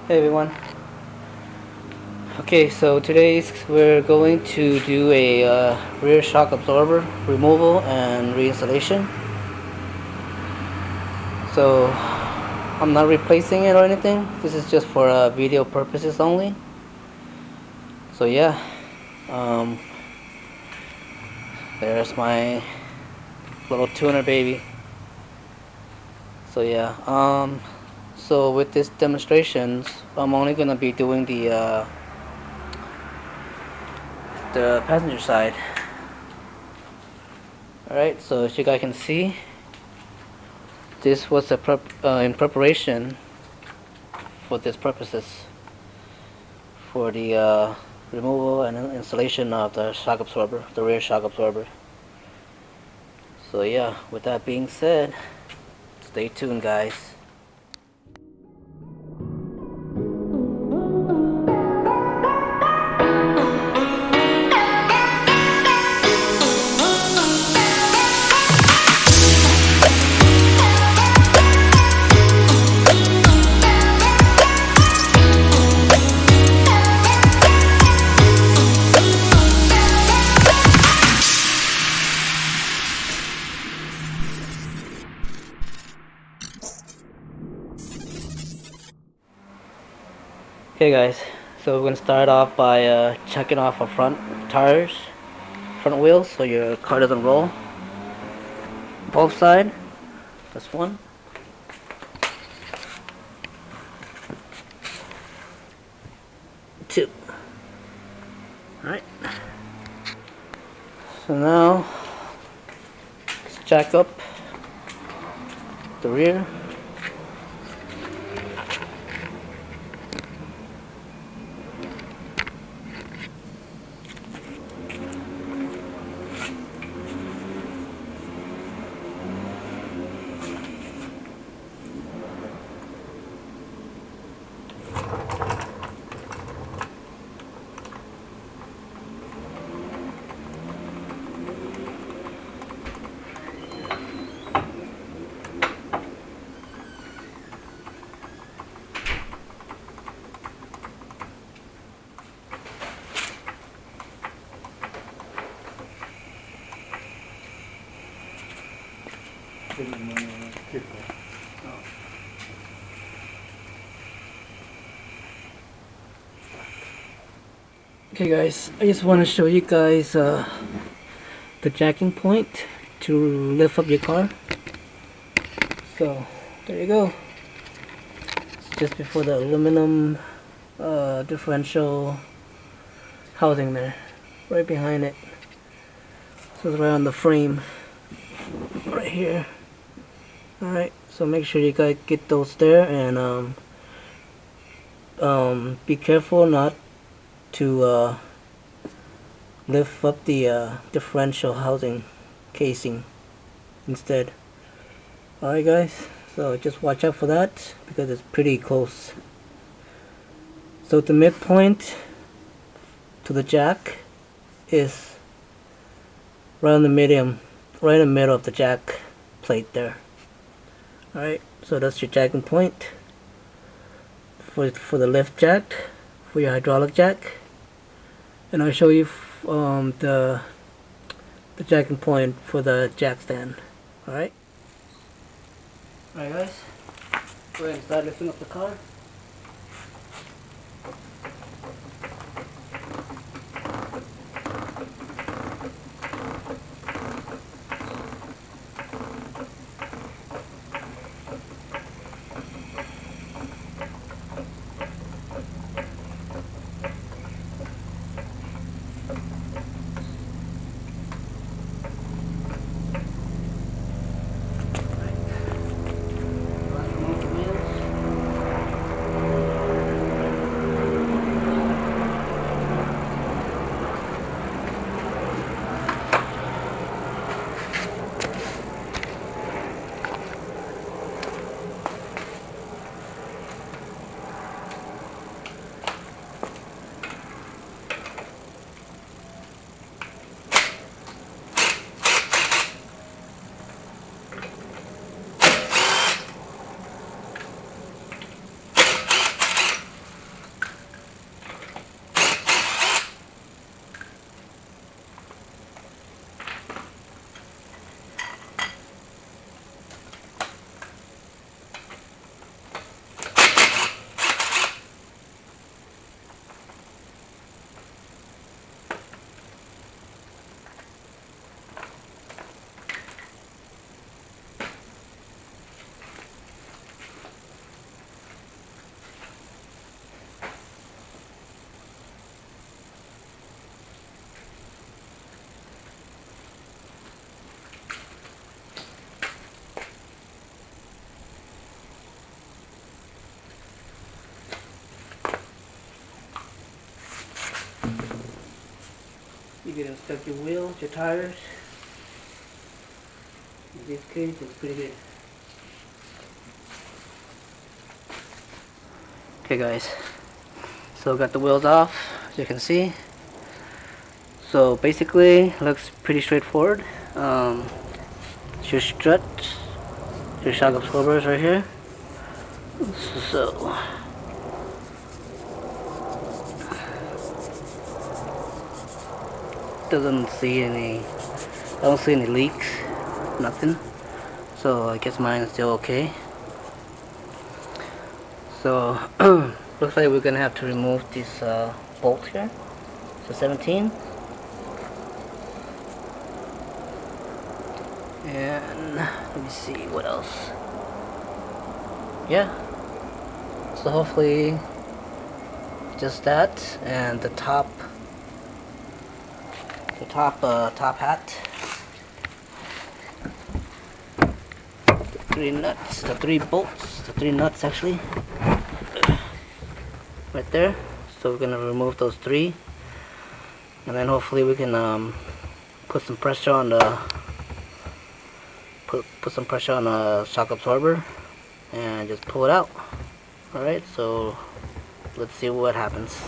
Hey everyone. Okay, so today we're going to do a rear shock absorber removal and reinstallation. So I'm not replacing it or anything. This is just for video purposes only. So yeah, um, there's my little tuner baby. So yeah, so with this demonstrations, I'm only gonna be doing the passenger side. Alright, so as you guys can see, this was in preparation for these purposes, for the removal and installation of the shock absorber, the rear shock absorber. So yeah, with that being said, stay tuned guys. Okay guys, so we're going to start off by checking off our front tires, front wheels, so your car doesn't roll. Both sides, that's one. Two. Alright. So now, let's jack up the rear. Okay guys, I just want to show you guys the jacking point to lift up your car. So there you go. It's just before the aluminum differential housing there, right behind it. So it's right on the frame, right here. Alright, so make sure you guys get those there, and be careful not to lift up the differential housing casing instead. Alright guys, so just watch out for that because it's pretty close. So the midpoint to the jack is right in the right in the middle of the jack plate there. Alright, so that's your jacking point for the lift jack, for your hydraulic jack. And I'll show you the jacking point for the jack stand. Alright? Alright guys, go ahead and start lifting up the car. You can inspect your wheels, your tires. In this case, it's pretty good. Okay guys, so got the wheels off, as you can see. So basically, looks pretty straightforward. Your struts, your shock absorbers right here. So doesn't see any, I don't see any leaks, nothing. So I guess mine is still okay. So looks like we're gonna have to remove this bolt here. So 17. And let me see what else. Yeah. So hopefully just that, and the top hat. The 3 nuts, the 3 bolts, the 3 nuts actually. Right there. So we're gonna remove those 3, and then hopefully we can put some pressure on the put some pressure on the shock absorber and just pull it out. Alright, so let's see what happens.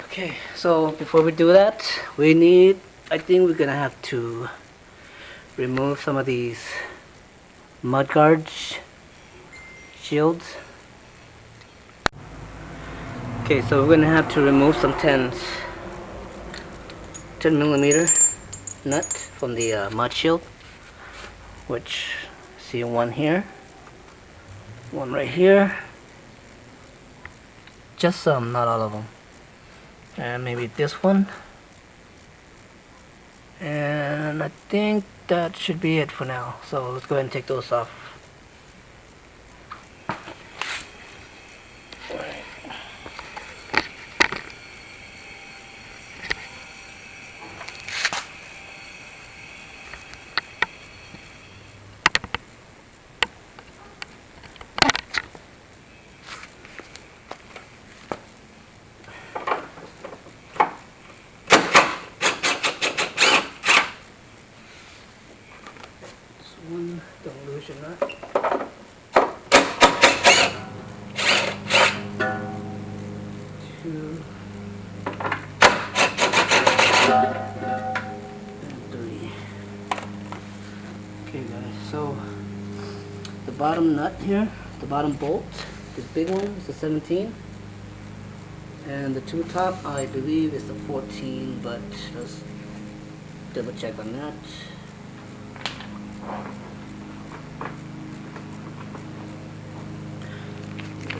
Okay, so before we do that, I think we're gonna have to remove some of these mud guards shields. Okay, so we're gonna have to remove some 10 millimeter nut from the mud shield, which see one here, one right here, just some, not all of them, and maybe this one, and I think that should be it for now. So let's go ahead and take those off. One, don't lose your nut. 2 and 3. Okay guys, so the bottom nut here, the bottom bolt, this big one is the 17, and the 2 top I believe is the 14, but let's double check on that.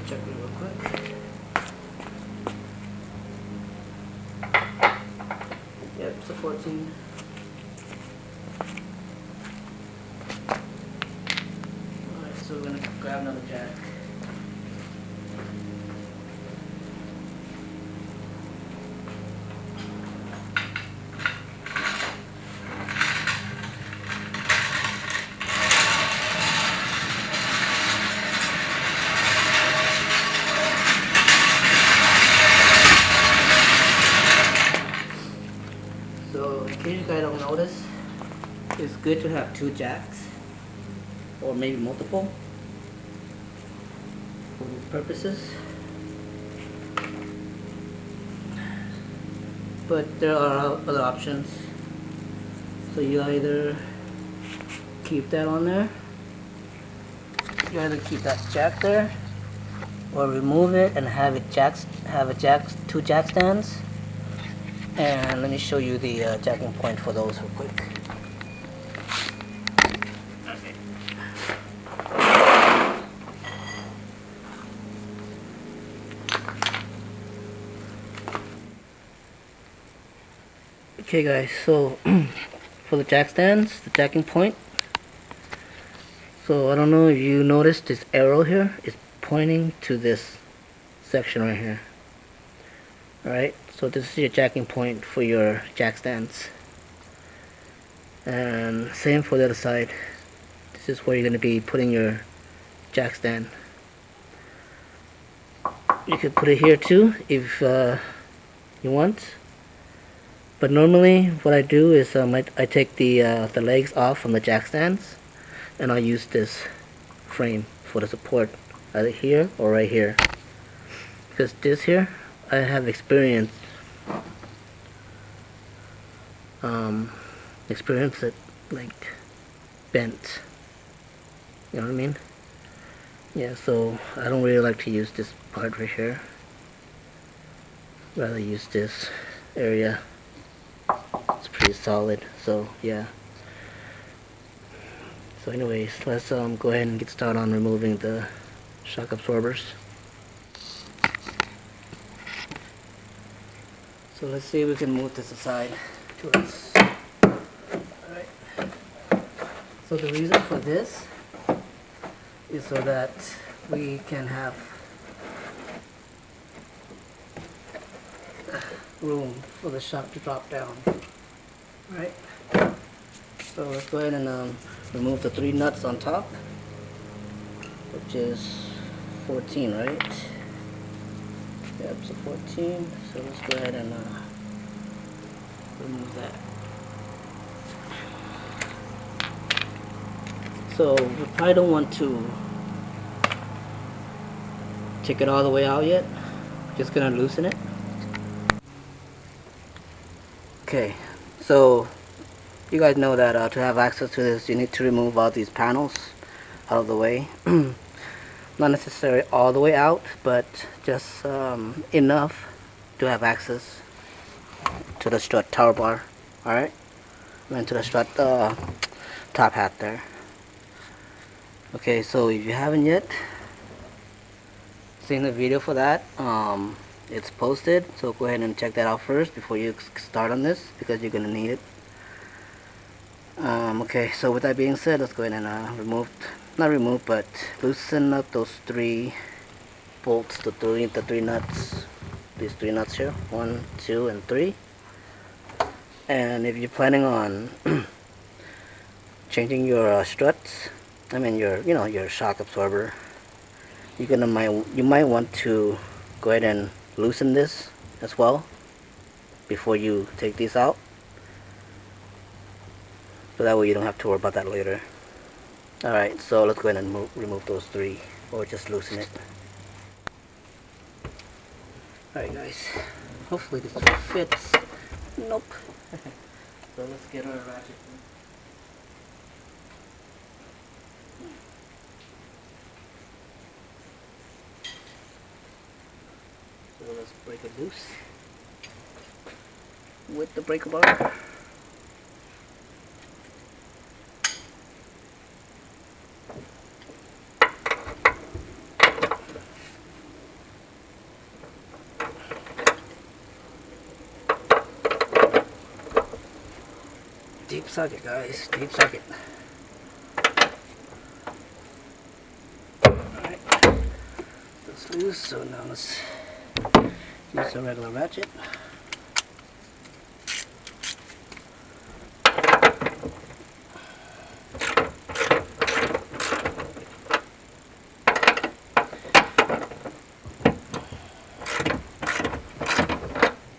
Check it real quick. Yep, it's a 14. Alright, so we're gonna grab another jack. So in case you guys don't notice, it's good to have 2 jacks, or maybe multiple, for these purposes. But there are other options. So you either keep that on there, you either keep that jack there, or remove it and have it have 2 jack stands. And let me show you the jacking point for those real quick. Okay guys, so for the jack stands, the jacking point, so I don't know if you noticed this arrow here is pointing to this section right here. Alright, so this is your jacking point for your jack stands. And same for the other side. This is where you're going to be putting your jack stand. You could put it here too if you want. But normally what I do is I take the legs off from the jack stands, and I'll use this frame for the support, either here or right here. Because this here, I have experience it like bent. You know what I mean? Yeah, so I don't really like to use this part right here. Rather use this area. It's pretty solid, so yeah. So anyways, let's go ahead and get started on removing the shock absorbers. So let's see if we can move this aside to us. Alright. So the reason for this is so that we can have room for the shock to drop down. Alright. So let's go ahead and remove the 3 nuts on top, which is 14, right? Yep, so 14. So let's go ahead and remove that. So we probably don't want to take it all the way out yet. Just gonna loosen it. Okay, so you guys know that to have access to this, you need to remove all these panels out of the way. Not necessarily all the way out, but just enough to have access to the strut tower bar. Alright, and to the strut top hat there. Okay, so if you haven't yet seen the video for that, it's posted, so go ahead and check that out first before you start on this, because you're gonna need it. Okay, so with that being said, let's go ahead and but loosen up those 3 bolts, the three nuts, these 3 nuts here, 1, 2, and 3. And if you're planning on changing your struts, I mean your shock absorber, you might want to go ahead and loosen this as well before you take these out, so that way you don't have to worry about that later. Alright, so let's go ahead and remove those 3, or just loosen it. Alright guys, hopefully this fits. Nope. So let's get our ratchet. So let's break it loose with the breaker bar. Deep socket, guys, deep socket. Alright, that's loose, so now let's use a regular ratchet.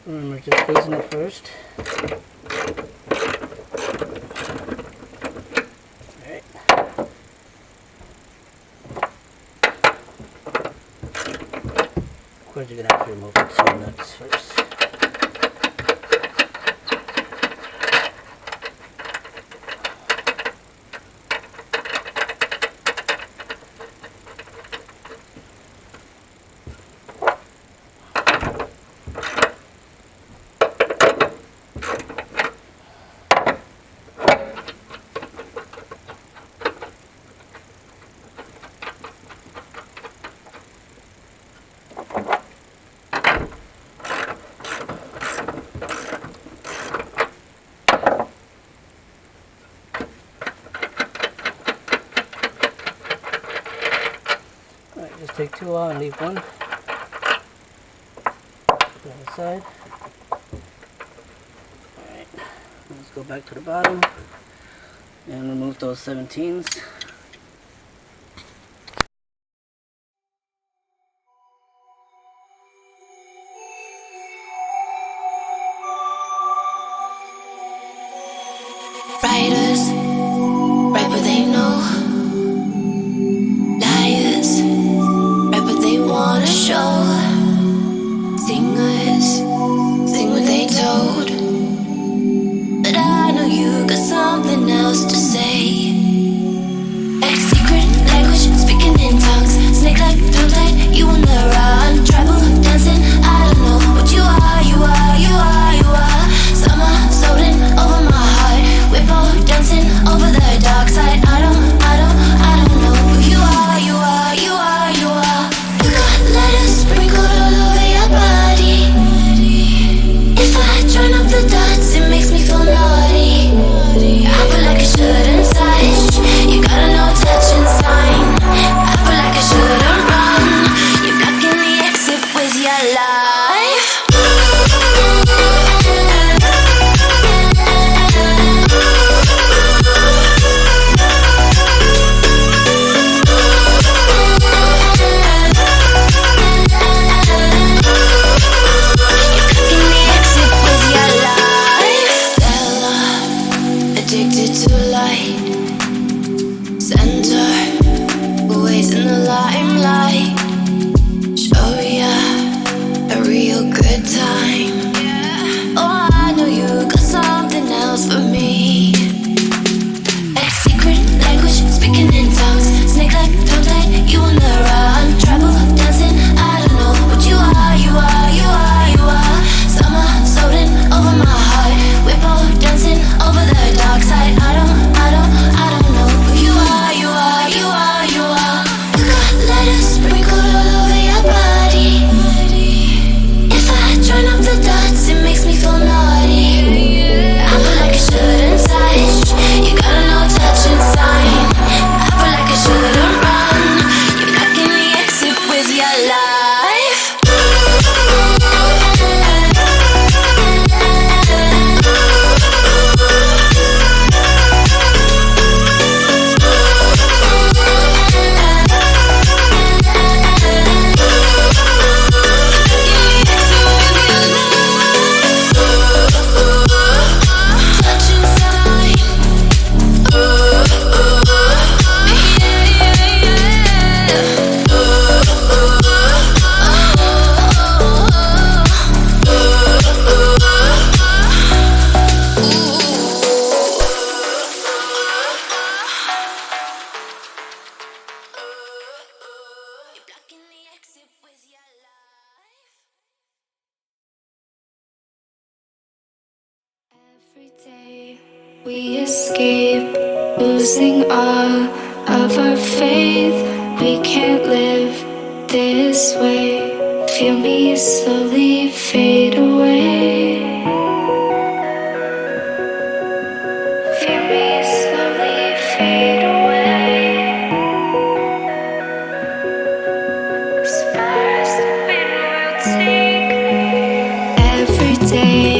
Remember, just loosen it first. Of course, you're gonna have to remove the 2 nuts first. Just take 2 out and leave 1. Put that aside. Alright, let's go back to the bottom and remove those 17s. We escape, losing all of our faith. We can't live this way. Feel me slowly fade away. Feel me slowly fade away. As far as the wind will take me. Every day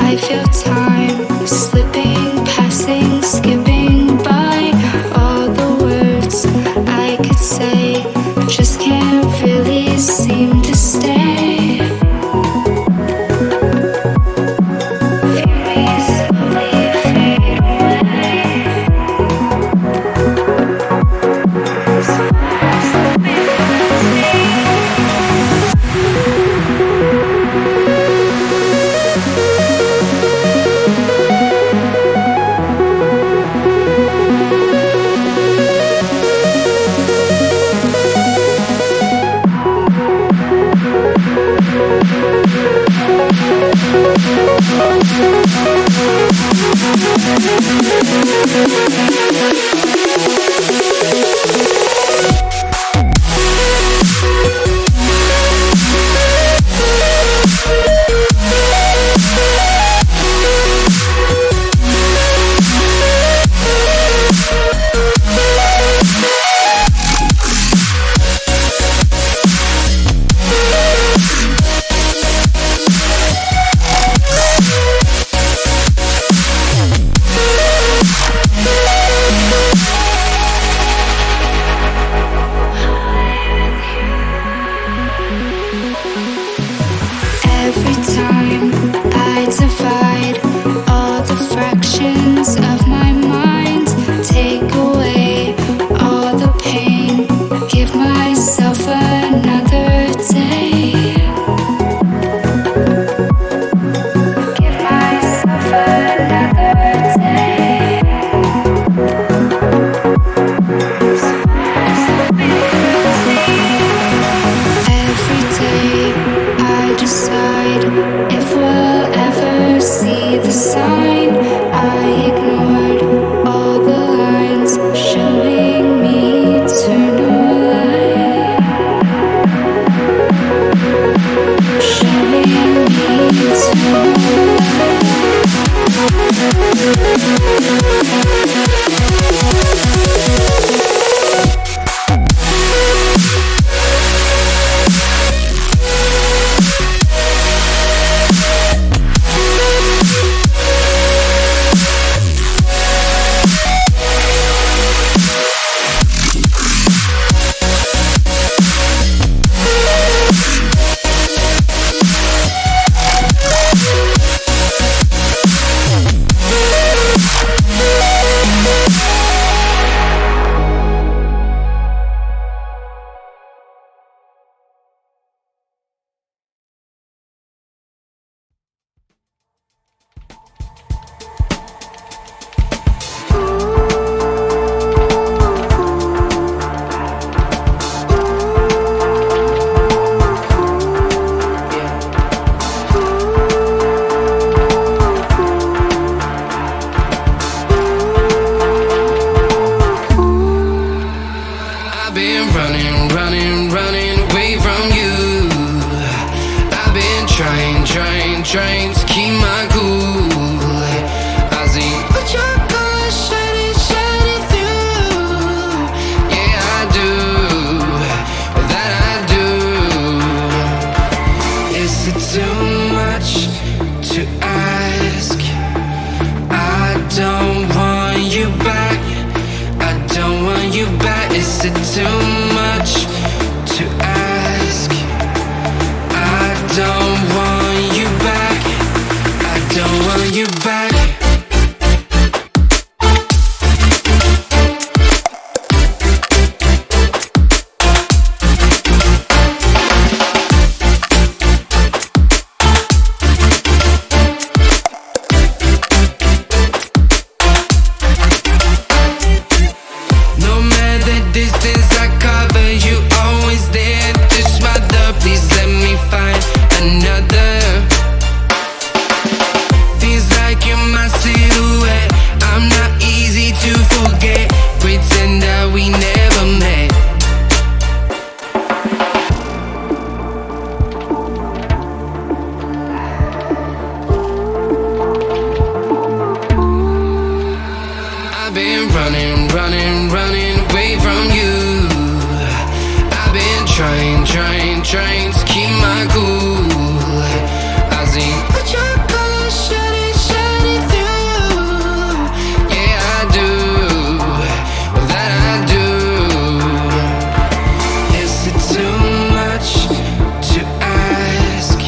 I feel time slipping, passing, skipping by. All the words I could say just can't really seem to stay. Feel me slowly fade away. As far as the wind will take me. Every time I divide all the fractions of my mind, take away all the pain, give myself another day. Give myself another day. Every day I decide if we'll ever see the sign. I ignored all the lines showing me eternal light. Showing me eternal trying to keep my cool. I see what your colors shining through. Yeah, I do, that I do. Is it too much to ask? I don't want you back. I don't want you back. Is it too much to ask? I don't want you back. I don't want you back. No matter the distance I cover, you trying to keep my cool. I see what your colors shining through you. Yeah, I do. Well, that I do. Is it too much to ask?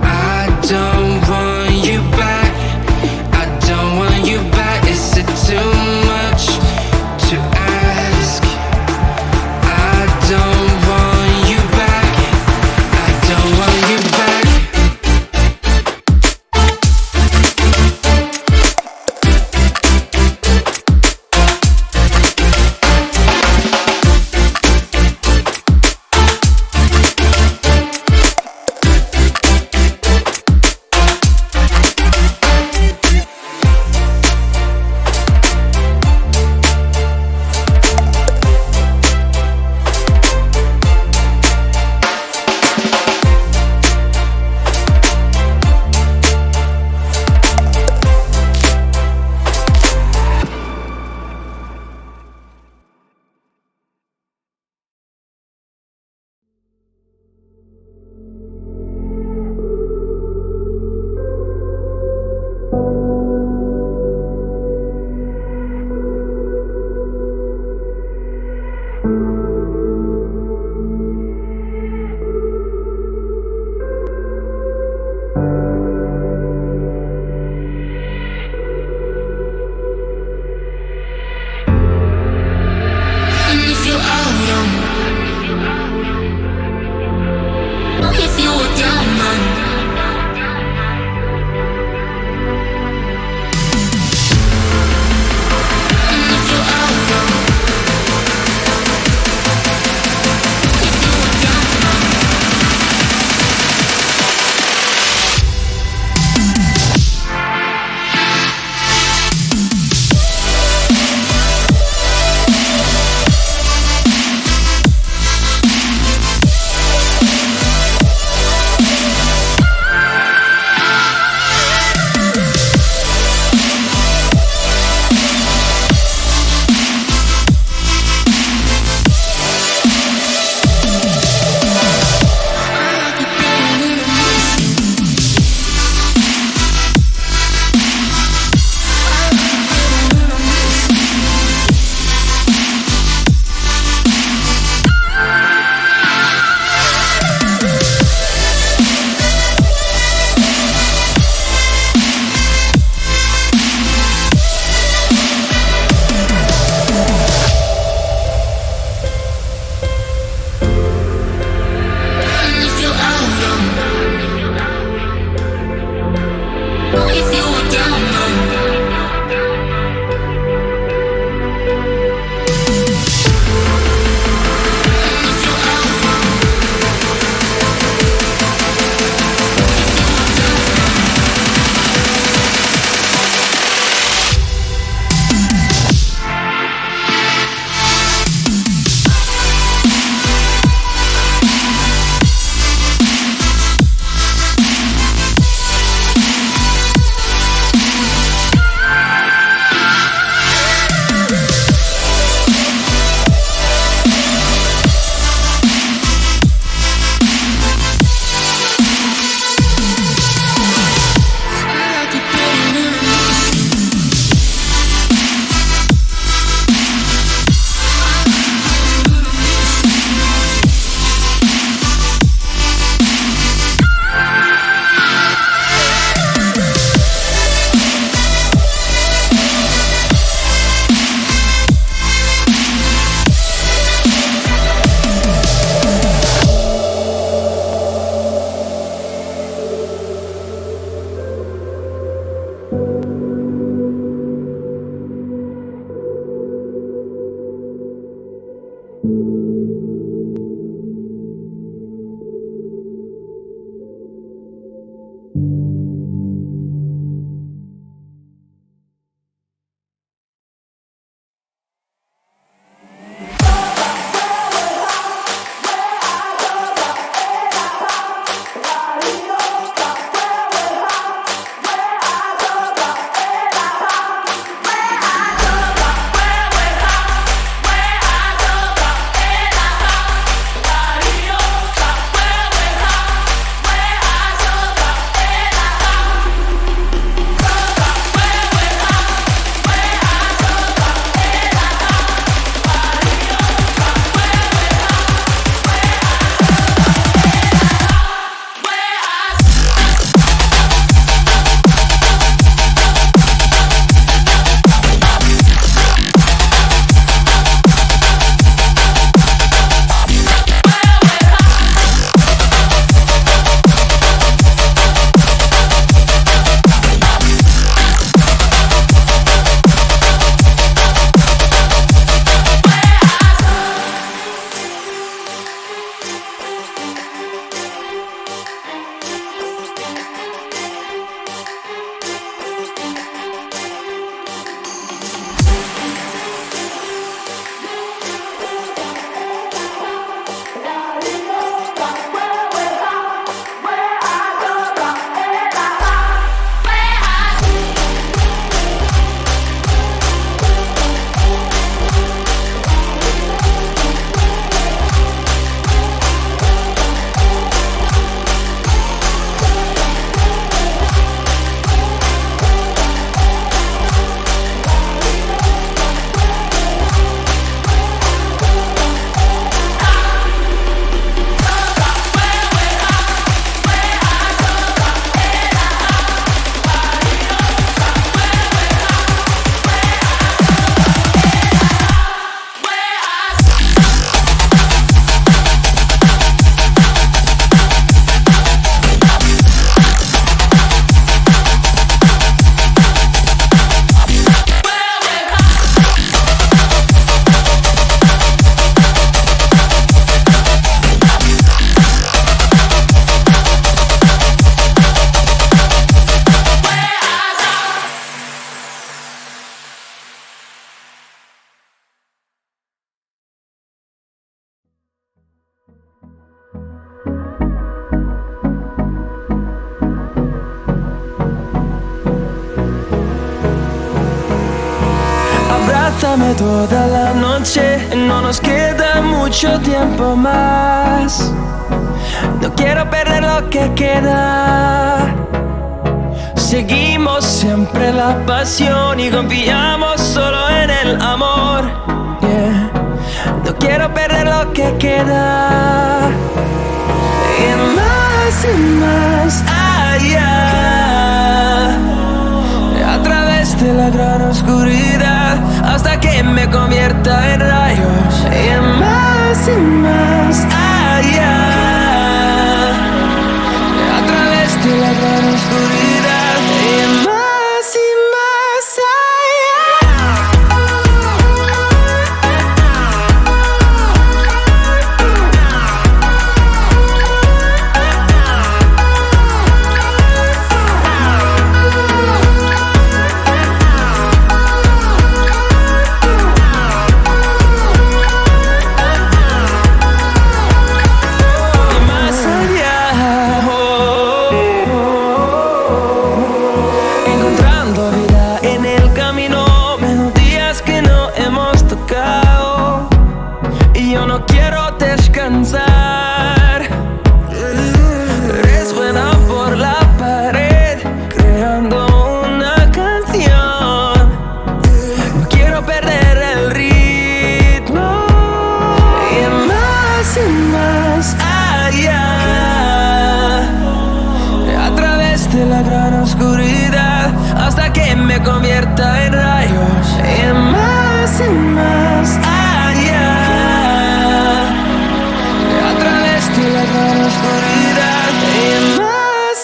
I don't want you back. I don't want you back. Is it too much to ask? I don't want you back. I don't want you back. And if you're out, if you were down, man. And if you're out, if you were down, man. And if you're out, if you were down, man. And if you're out, abrázame toda la noche. No nos queda mucho tiempo más. No quiero perder lo que queda. Seguimos siempre la pasión y confiamos solo en el amor. Yeah. No quiero perder lo que queda. Y más allá, a través de la gran oscuridad, hasta que me convierta en rayos. Y más allá, a través de la gran oscuridad. Y más convierta en rayos. Y más allá, a través de la gran oscuridad. Y más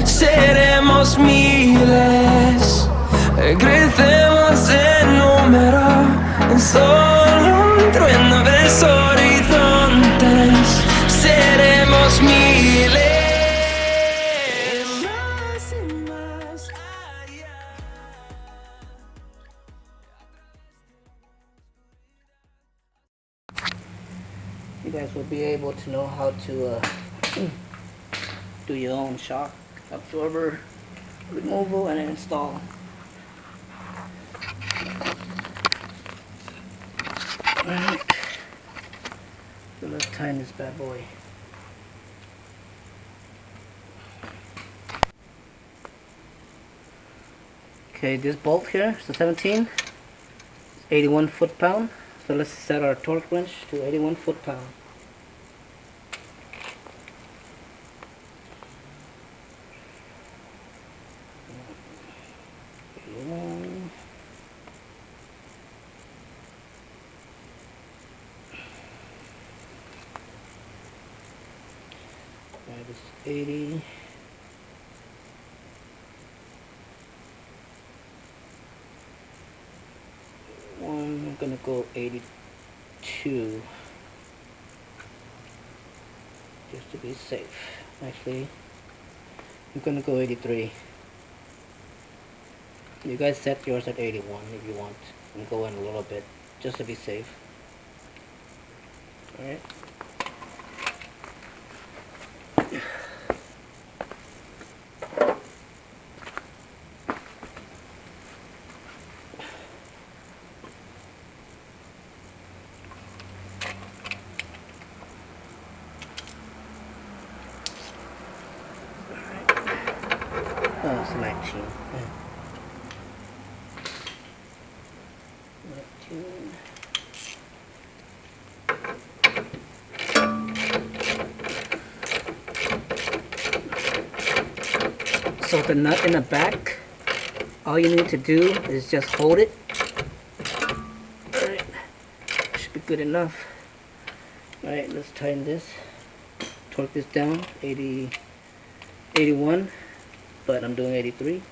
seremos miles, crecemos en número, en solo un trueno de horizontes, seremos miles. Más allá. You guys will be able to know how to do your own shock absorber removal and install. Alright, so let's tighten this bad boy. Okay, this bolt here is a 17, it's 81 foot-pound. So let's set our torque wrench to 81 foot-pound. That is 80. I'm gonna go 82 just to be safe. Actually, I'm gonna go 83. You guys set yours at 81 if you want, and go in a little bit just to be safe. Alright. Oh, it's 19. 19. So the nut in the back, all you need to do is just hold it. Alright, should be good enough. Alright, let's tighten this. Torque this down, 81, but I'm doing 83.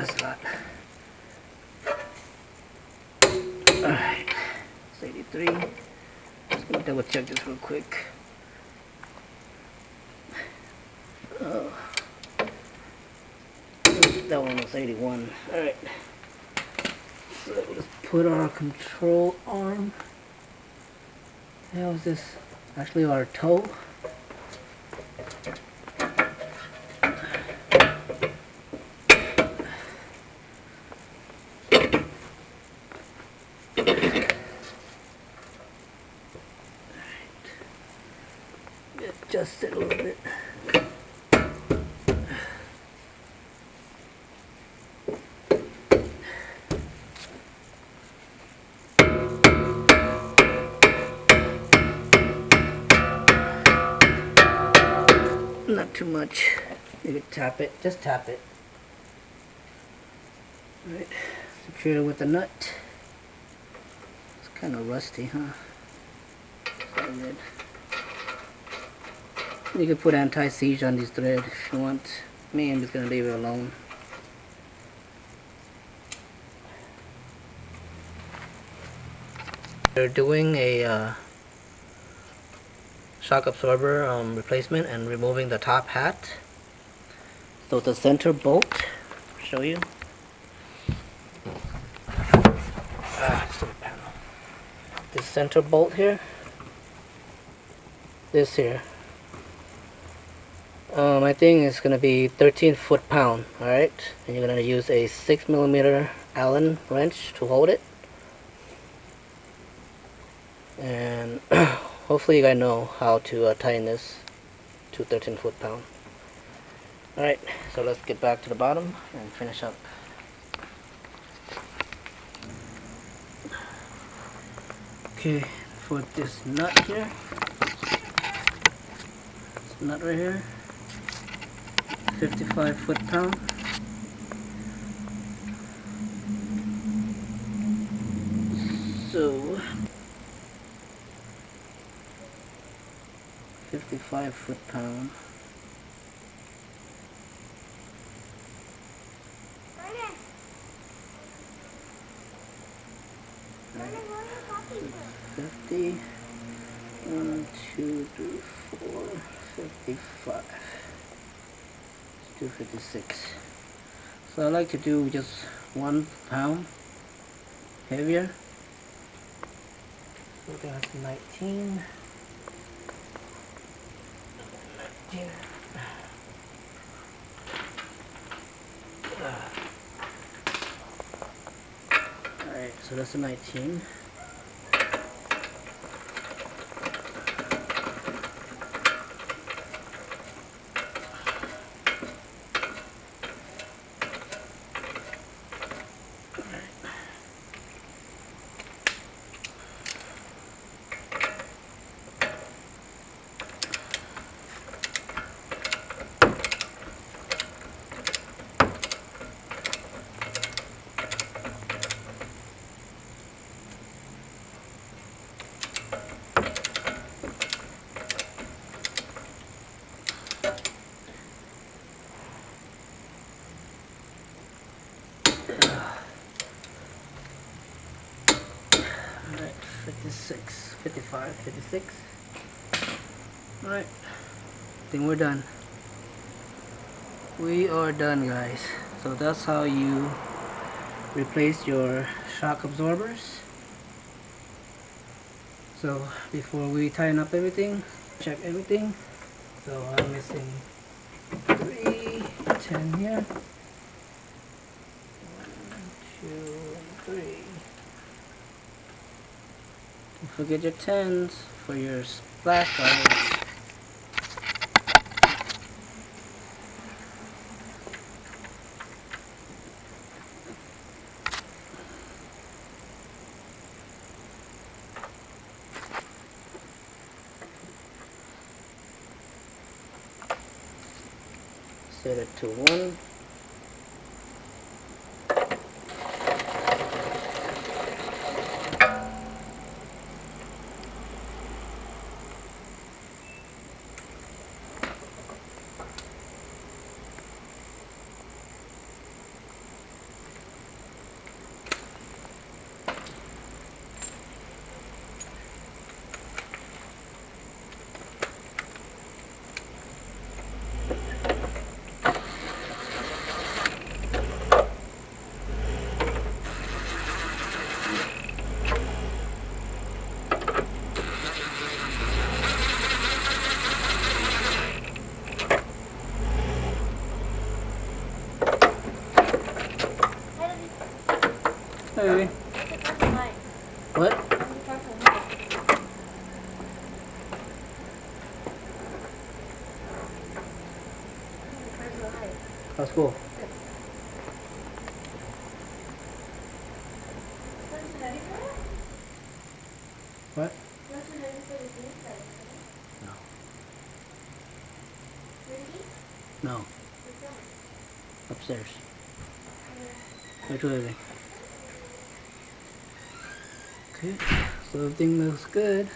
that's a lot. Alright, it's 83. Just gonna double check this real quick. Oh, that one was 81. Alright, so let's put our control arm. How is this? Actually, our toe. Adjust it a little bit. Not too much. You can tap it. Just tap it. Alright. Secure it with a nut. It's kind of rusty, huh? So good. You can put anti-seize on these threads if you want. Me, I'm just gonna leave it alone. They're doing a shock absorber replacement and removing the top hat. So the center bolt, I'll show you. This center bolt here. This here. I think it's gonna be 13 foot-pound. All right, and you're gonna use a 6mm Allen wrench to hold it. And hopefully you guys know how to tighten this to 13 foot-pound. Alright, so let's get back to the bottom and finish up. Okay, for this nut here, this nut right here, 55 foot-pound. So 55 foot-pound. Right. 50. 1, 2, 3, 4, 55. Let's do 56. So I like to do just 1 pound heavier. So that's 19. Alright, so that's a 19. Alright, 56, 55, 56. Alright, I think we're done. We are done, guys. So that's how you replace your shock absorbers. So before we tighten up everything, check everything. So I'm missing 3, 10 here. 1, 2, 3. Don't forget your 10s for your splash guards. Set it to 1. How's school? What? No. No. Upstairs. Where to living? Okay, so everything looks good.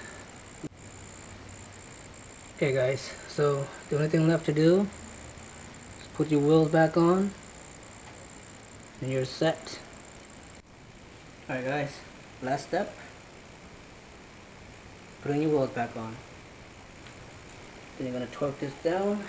Okay guys, so the only thing left to do is put your wheels back on and you're set. Alright guys, last step, putting your wheels back on. Then you're going to torque this down.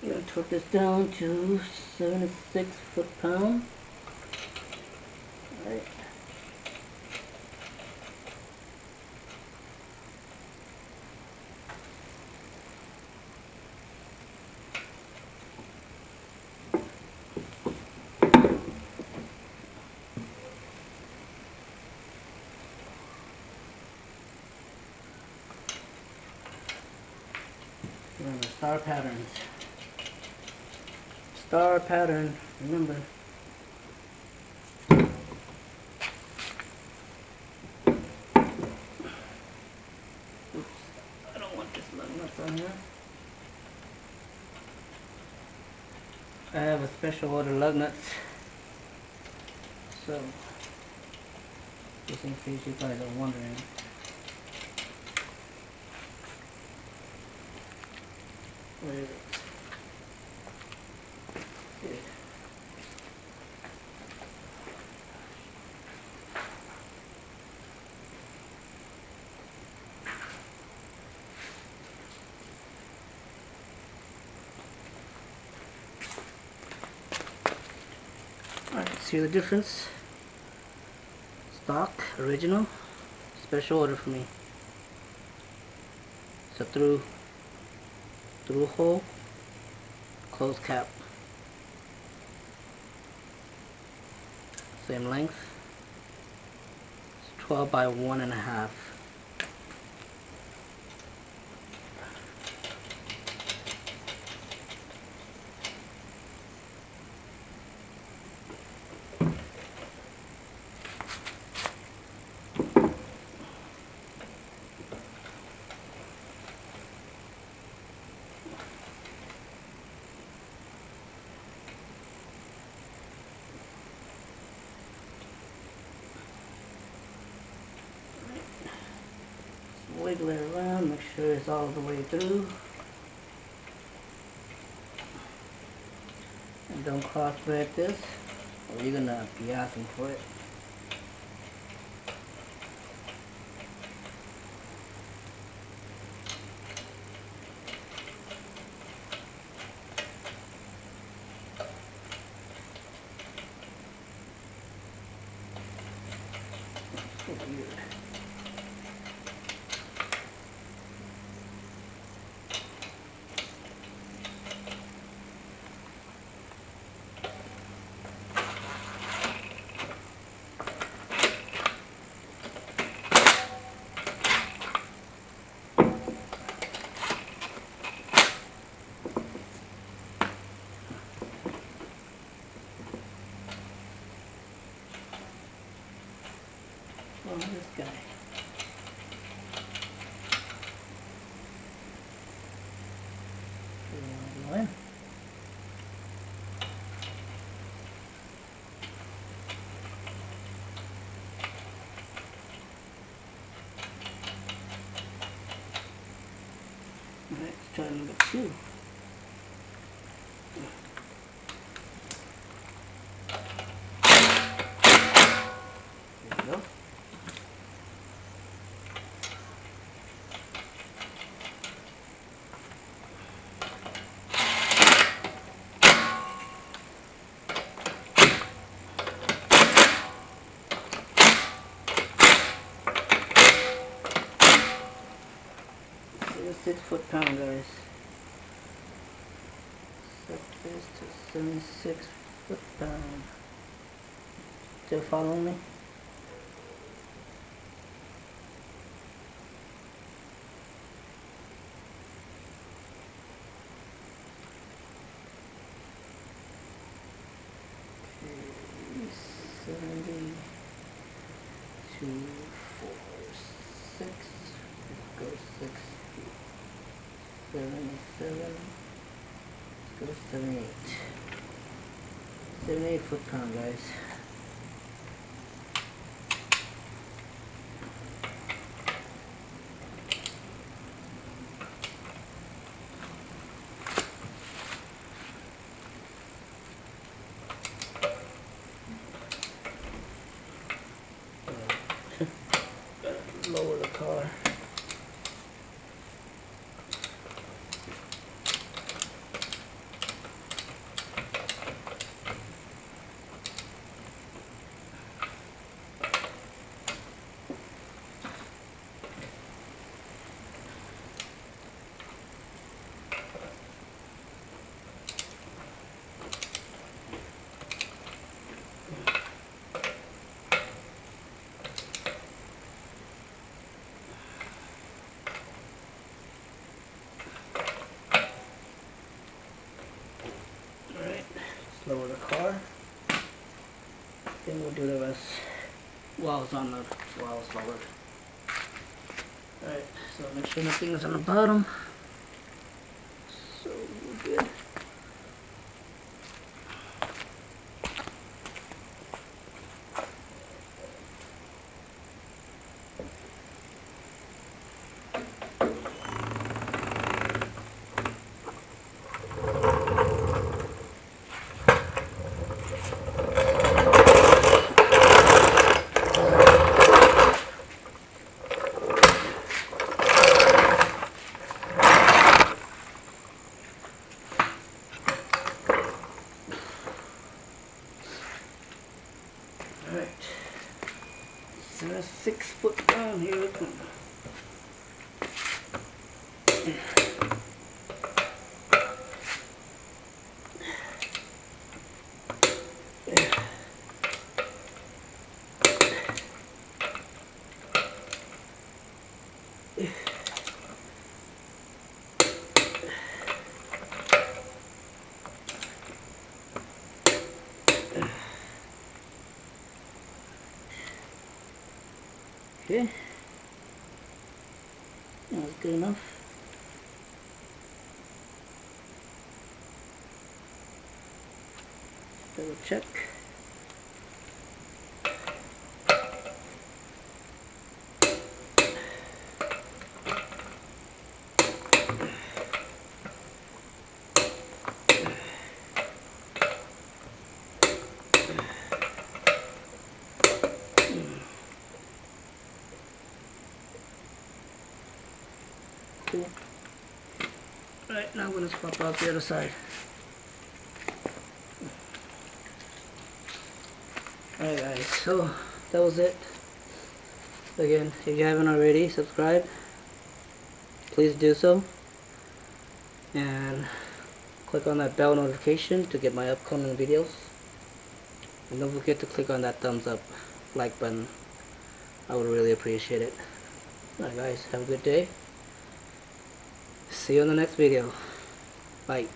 You're going to torque this down to 76 foot-pound. Alright. Remember, star patterns. Star pattern, remember. Oops, I don't want this lug nuts on here. I have a special order lug nuts. So, just in case you guys are wondering. Where is it? Here. Alright, see the difference? Stock, original, special order for me. It's a through hole, closed cap. Same length. It's 12 by 1.5. Wiggle it around, make sure it's all the way through. And don't cross thread this, or you're gonna be asking for it. So weird. Oh, this guy. So you want to go in? Alright, let's try number 2. There we go. So 6 foot-pound, guys. Set this to 76 foot-pound. Still following me? 2, 4, 6. Go 6, 7, 7. Go 78. 78 foot-pound, guys. Lower the car. Lower the car. Then we'll do the rest while it's lowered. Alright, so make sure nothing is on the bottom. So we're good. Alright, so that's 6 foot down here. Okay, that's good enough. Double check. Cool. Alright, now I'm going to swap out the other side. Alright guys, so that was it. Again, if you haven't already, subscribe. Please do so. And click on that bell notification to get my upcoming videos. And don't forget to click on that thumbs up, like button. I would really appreciate it. Alright guys, have a good day. See you in the next video. Bye.